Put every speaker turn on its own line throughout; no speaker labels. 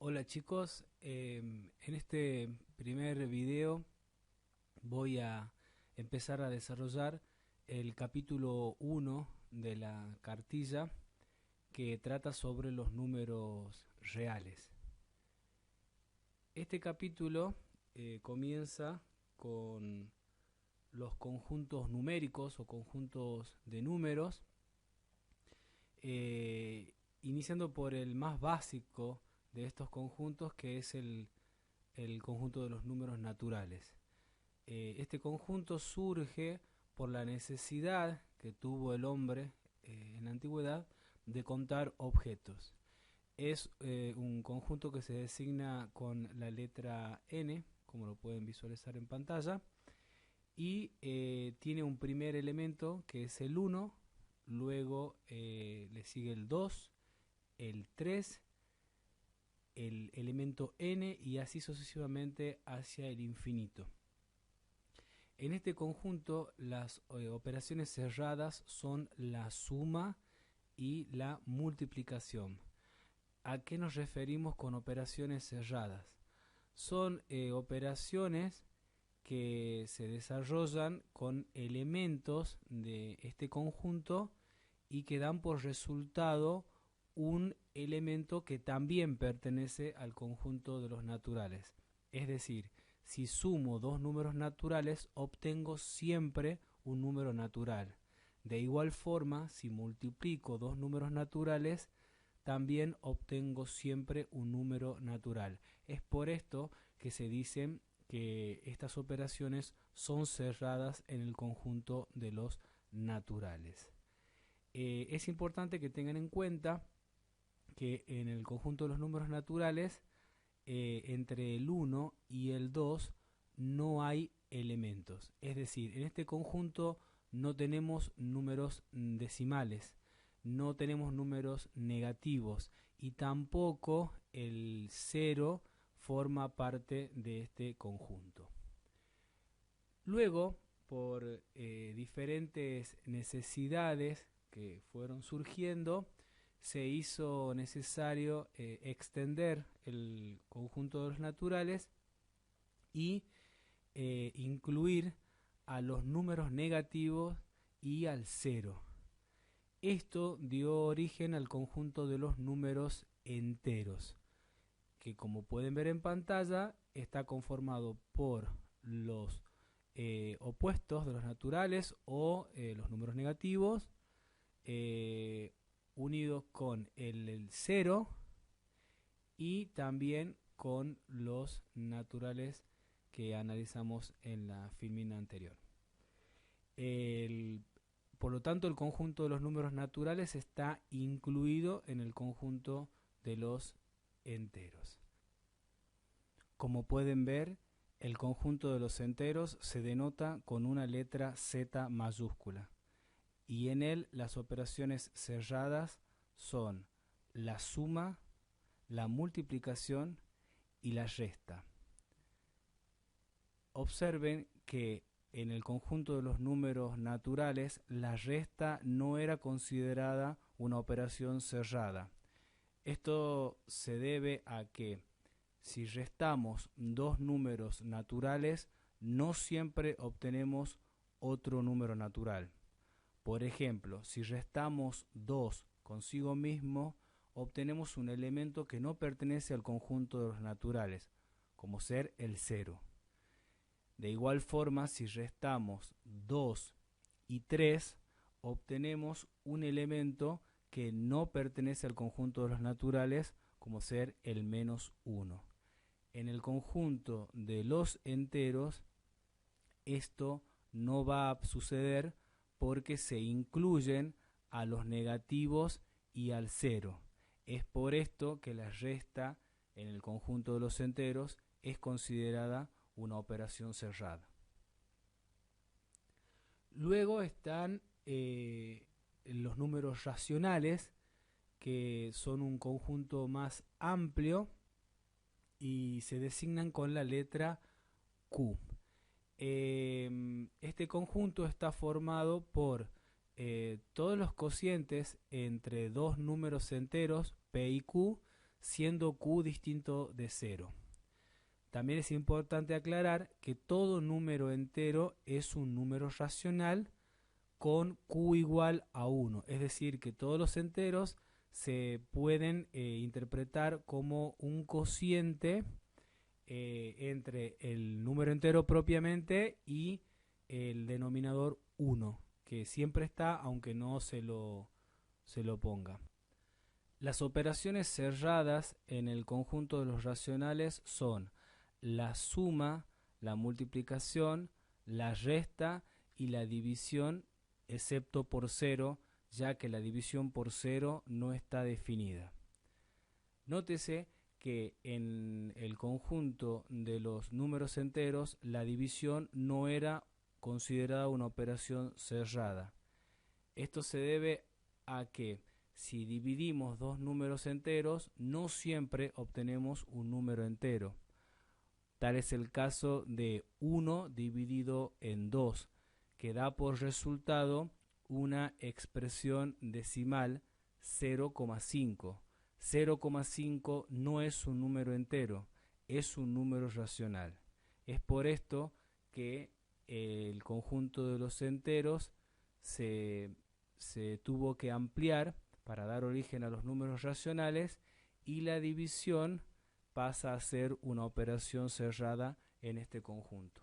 Hola chicos, en este primer video voy a empezar a desarrollar el capítulo 1 de la cartilla que trata sobre los números reales. Este capítulo comienza con los conjuntos numéricos o conjuntos de números, iniciando por el más básico de estos conjuntos, que es el conjunto de los números naturales. Este conjunto surge por la necesidad que tuvo el hombre en la antigüedad de contar objetos. Es un conjunto que se designa con la letra n, como lo pueden visualizar en pantalla, y tiene un primer elemento que es el 1, luego le sigue el 2, el 3, el elemento n y así sucesivamente hacia el infinito. En este conjunto las operaciones cerradas son la suma y la multiplicación. ¿A qué nos referimos con operaciones cerradas? Son operaciones que se desarrollan con elementos de este conjunto y que dan por resultado un elemento que también pertenece al conjunto de los naturales. Es decir, si sumo dos números naturales, obtengo siempre un número natural. De igual forma, si multiplico dos números naturales, también obtengo siempre un número natural. Es por esto que se dice que estas operaciones son cerradas en el conjunto de los naturales. Es importante que tengan en cuenta que en el conjunto de los números naturales, entre el 1 y el 2 no hay elementos. Es decir, en este conjunto no tenemos números decimales, no tenemos números negativos y tampoco el 0 forma parte de este conjunto. Luego, por diferentes necesidades que fueron surgiendo, se hizo necesario extender el conjunto de los naturales y incluir a los números negativos y al 0. Esto dio origen al conjunto de los números enteros, que como pueden ver en pantalla está conformado por los opuestos de los naturales o los números negativos, unidos con el 0 y también con los naturales que analizamos en la filmina anterior. Por lo tanto, el conjunto de los números naturales está incluido en el conjunto de los enteros. Como pueden ver, el conjunto de los enteros se denota con una letra Z mayúscula, y en él las operaciones cerradas son la suma, la multiplicación y la resta. Observen que en el conjunto de los números naturales la resta no era considerada una operación cerrada. Esto se debe a que si restamos dos números naturales, no siempre obtenemos otro número natural. Por ejemplo, si restamos 2 consigo mismo, obtenemos un elemento que no pertenece al conjunto de los naturales, como ser el 0. De igual forma, si restamos 2 y 3, obtenemos un elemento que no pertenece al conjunto de los naturales, como ser el menos 1. En el conjunto de los enteros, esto no va a suceder porque se incluyen a los negativos y al 0. Es por esto que la resta en el conjunto de los enteros es considerada una operación cerrada. Luego están los números racionales, que son un conjunto más amplio y se designan con la letra Q. Este conjunto está formado por todos los cocientes entre dos números enteros, P y Q, siendo q distinto de 0. También es importante aclarar que todo número entero es un número racional con q igual a 1, es decir, que todos los enteros se pueden interpretar como un cociente entre el número entero propiamente y el denominador 1, que siempre está aunque no se lo ponga. Las operaciones cerradas en el conjunto de los racionales son la suma, la multiplicación, la resta y la división, excepto por 0, ya que la división por 0 no está definida. Nótese que en el conjunto de los números enteros la división no era considerada una operación cerrada. Esto se debe a que si dividimos dos números enteros, no siempre obtenemos un número entero. Tal es el caso de 1 dividido en 2, que da por resultado una expresión decimal 0,5. 0,5 no es un número entero, es un número racional. Es por esto que el conjunto de los enteros se tuvo que ampliar para dar origen a los números racionales, y la división pasa a ser una operación cerrada en este conjunto.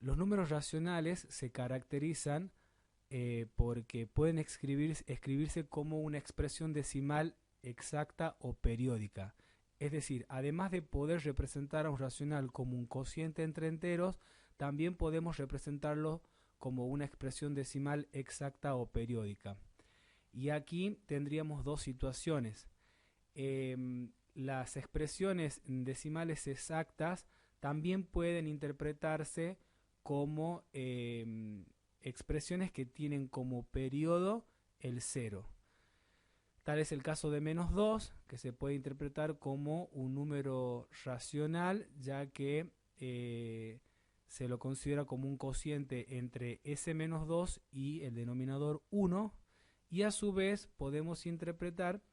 Los números racionales se caracterizan porque pueden escribirse como una expresión decimal exacta o periódica. Es decir, además de poder representar a un racional como un cociente entre enteros, también podemos representarlo como una expresión decimal exacta o periódica. Y aquí tendríamos dos situaciones. Las expresiones decimales exactas también pueden interpretarse como expresiones que tienen como periodo el 0. Tal es el caso de menos 2, que se puede interpretar como un número racional, ya que se lo considera como un cociente entre ese menos 2 y el denominador 1, y a su vez podemos interpretar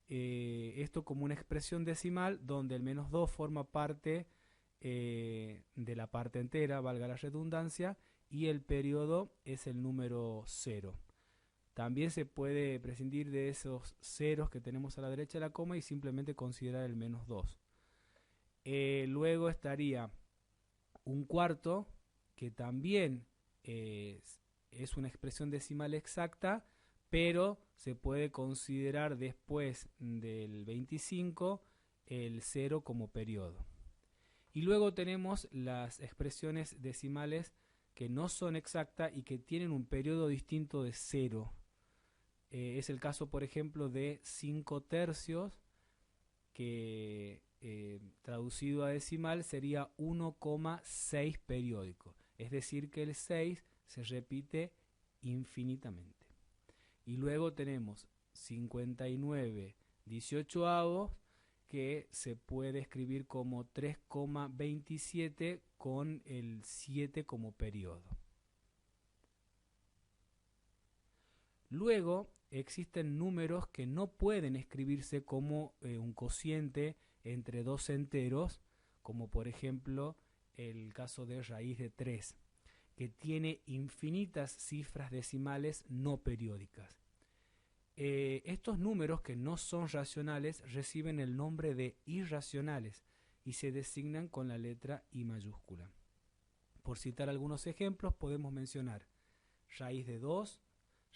esto como una expresión decimal donde el menos 2 forma parte de la parte entera, valga la redundancia, y el periodo es el número 0. También se puede prescindir de esos ceros que tenemos a la derecha de la coma y simplemente considerar el menos 2. Luego estaría un cuarto, que también es una expresión decimal exacta, pero se puede considerar después del 25 el 0 como periodo. Y luego tenemos las expresiones decimales que no son exactas y que tienen un periodo distinto de 0. Es el caso, por ejemplo, de 5 tercios, que traducido a decimal sería 1,6 periódico. Es decir, que el 6 se repite infinitamente. Y luego tenemos 59 18avos, que se puede escribir como 3,27 con el 7 como periodo. Luego existen números que no pueden escribirse como un cociente entre dos enteros, como por ejemplo el caso de raíz de 3, que tiene infinitas cifras decimales no periódicas. Estos números que no son racionales reciben el nombre de irracionales y se designan con la letra I mayúscula. Por citar algunos ejemplos, podemos mencionar raíz de 2,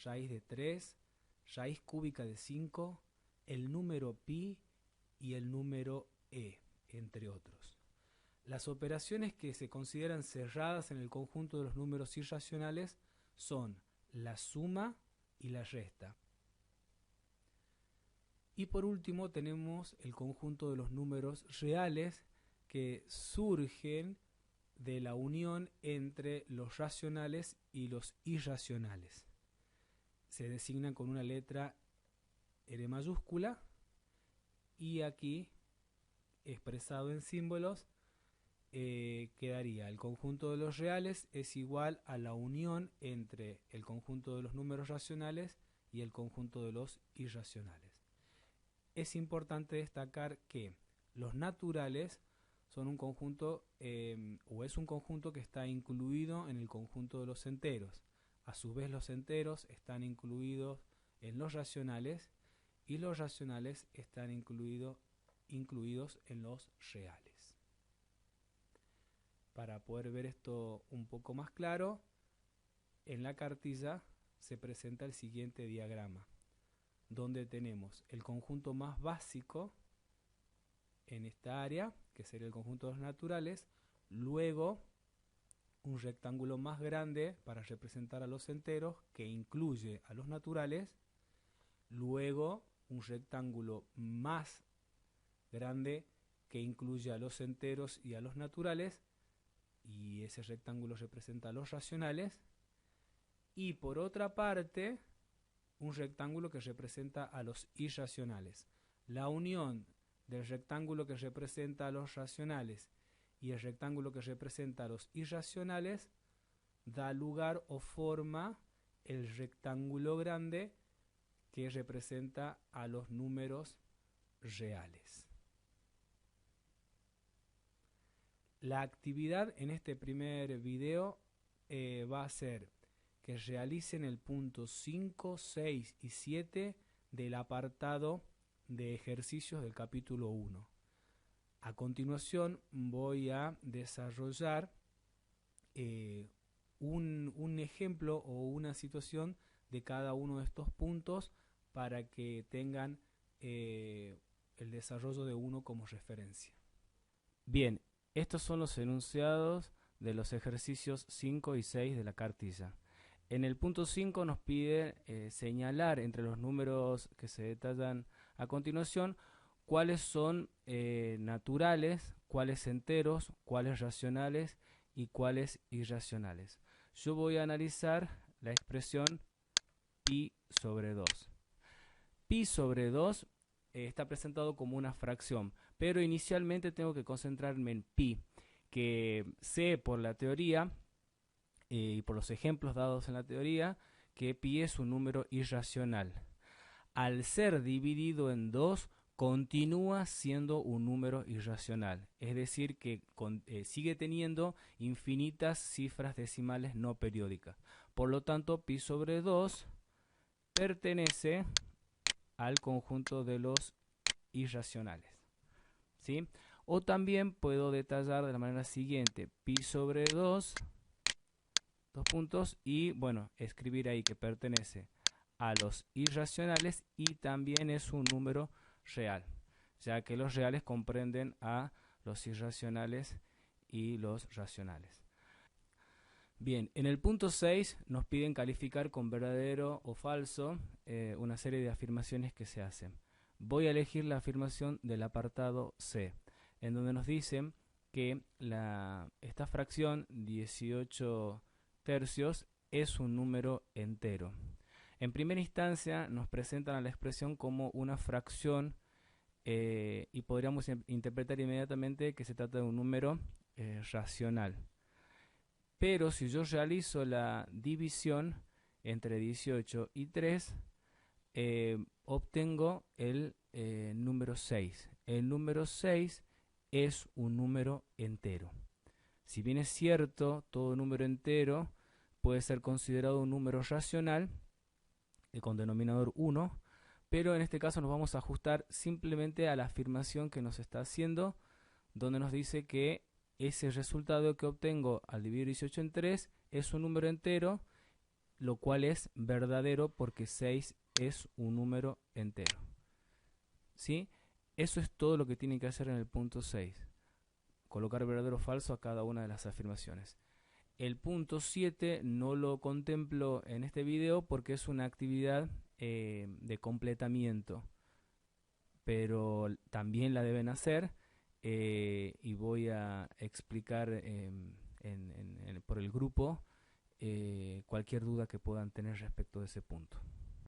raíz de 3, raíz cúbica de 5, el número pi y el número e, entre otros. Las operaciones que se consideran cerradas en el conjunto de los números irracionales son la suma y la resta. Y por último tenemos el conjunto de los números reales, que surgen de la unión entre los racionales y los irracionales. Se designan con una letra R mayúscula, y aquí, expresado en símbolos, quedaría el conjunto de los reales es igual a la unión entre el conjunto de los números racionales y el conjunto de los irracionales. es importante destacar que los naturales son un conjunto, o es un conjunto que está incluido en el conjunto de los enteros. A su vez, los enteros están incluidos en los racionales y los racionales están incluidos en los reales. Para poder ver esto un poco más claro, en la cartilla se presenta el siguiente diagrama, donde tenemos el conjunto más básico en esta área, que sería el conjunto de los naturales, luego un rectángulo más grande para representar a los enteros, que incluye a los naturales, luego un rectángulo más grande que incluye a los enteros y a los naturales, y ese rectángulo representa a los racionales, y por otra parte un rectángulo que representa a los irracionales. La unión del rectángulo que representa a los racionales y el rectángulo que representa a los irracionales da lugar o forma el rectángulo grande que representa a los números reales. La actividad en este primer video va a ser que realicen el punto 5, 6 y 7 del apartado de ejercicios del capítulo 1. A continuación voy a desarrollar un ejemplo o una situación de cada uno de estos puntos para que tengan el desarrollo de uno como referencia. Bien, estos son los enunciados de los ejercicios 5 y 6 de la cartilla. En el punto 5 nos pide señalar entre los números que se detallan a continuación cuáles son naturales, cuáles enteros, cuáles racionales y cuáles irracionales. Yo voy a analizar la expresión pi sobre 2. Pi sobre 2 está presentado como una fracción, pero inicialmente tengo que concentrarme en pi, que sé por la teoría y por los ejemplos dados en la teoría que pi es un número irracional. Al ser dividido en 2, continúa siendo un número irracional, es decir que sigue teniendo infinitas cifras decimales no periódicas. Por lo tanto, pi sobre 2 pertenece al conjunto de los irracionales, ¿sí? O también puedo detallar de la manera siguiente: pi sobre 2, dos puntos, y bueno, escribir ahí que pertenece a los irracionales y también es un número real, ya que los reales comprenden a los irracionales y los racionales. Bien, en el punto 6 nos piden calificar con verdadero o falso una serie de afirmaciones que se hacen. Voy a elegir la afirmación del apartado C, en donde nos dicen que esta fracción 18 tercios es un número entero. En primera instancia nos presentan a la expresión como una fracción y podríamos interpretar inmediatamente que se trata de un número racional. Pero si yo realizo la división entre 18 y 3, obtengo el número 6. El número 6 es un número entero. Si bien es cierto, todo número entero puede ser considerado un número racional, con denominador 1, pero en este caso nos vamos a ajustar simplemente a la afirmación que nos está haciendo, donde nos dice que ese resultado que obtengo al dividir 18 en 3 es un número entero, lo cual es verdadero porque 6 es un número entero. ¿Sí? Eso es todo lo que tiene que hacer en el punto 6. Colocar verdadero o falso a cada una de las afirmaciones. El punto 7 no lo contemplo en este video porque es una actividad de completamiento, pero también la deben hacer y voy a explicar por el grupo cualquier duda que puedan tener respecto de ese punto.